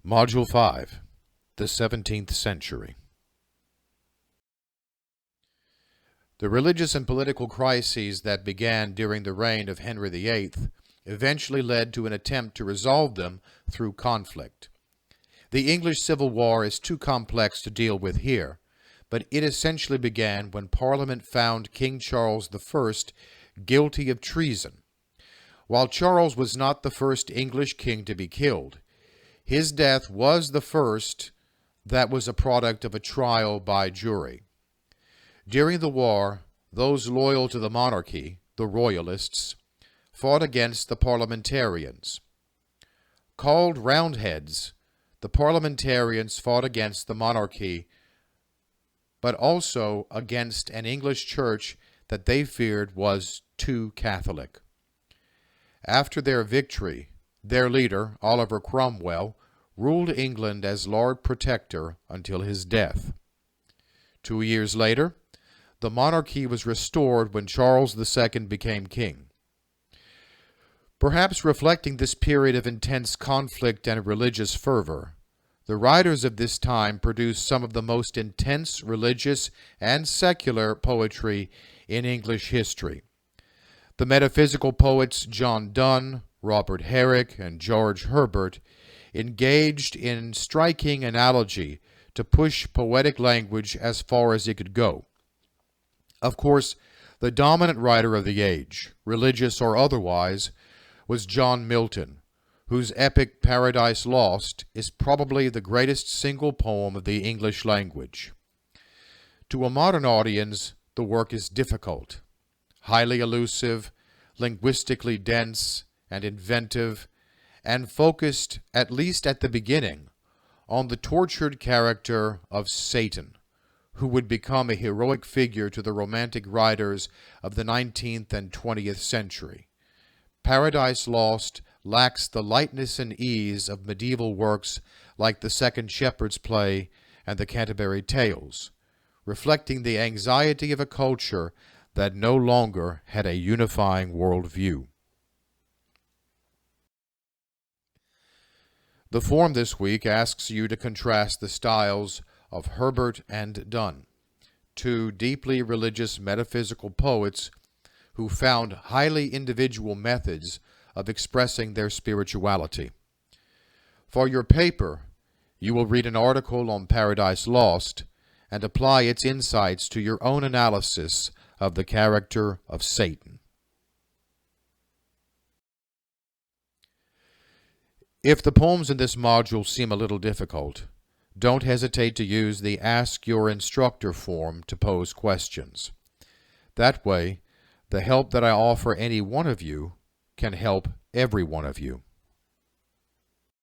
Module 5, the 17th Century. The religious and political crises that began during the reign of Henry VIII eventually led to an attempt to resolve them through conflict. The English Civil War is too complex to deal with here, but it essentially began when Parliament found King Charles I guilty of treason. While Charles was not the first English king to be killed, his death was the first that was a product of a trial by jury. During the war, those loyal to the monarchy, the Royalists, fought against the parliamentarians. Called Roundheads, the parliamentarians fought against the monarchy, but also against an English church that they feared was too Catholic. After their victory, their leader, Oliver Cromwell, ruled England as Lord Protector until his death. 2 years later, the monarchy was restored when Charles II became king. Perhaps reflecting this period of intense conflict and religious fervor, the writers of this time produced some of the most intense religious and secular poetry in English history. The metaphysical poets John Donne, Robert Herrick, and George Herbert engaged in striking analogy to push poetic language as far as it could go. Of course, the dominant writer of the age, religious or otherwise, was John Milton, whose epic Paradise Lost is probably the greatest single poem of the English language. To a modern audience, the work is difficult, highly elusive, linguistically dense, and inventive, and focused, at least at the beginning, on the tortured character of Satan, who would become a heroic figure to the romantic writers of the 19th and 20th century. Paradise Lost lacks the lightness and ease of medieval works like the Second Shepherd's Play and the Canterbury Tales, reflecting the anxiety of a culture that no longer had a unifying worldview. The form this week asks you to contrast the styles of Herbert and Donne, two deeply religious metaphysical poets who found highly individual methods of expressing their spirituality. For your paper, you will read an article on Paradise Lost and apply its insights to your own analysis of the character of Satan. If the poems in this module seem a little difficult, don't hesitate to use the Ask Your Instructor form to pose questions. That way, the help that I offer any one of you can help every one of you.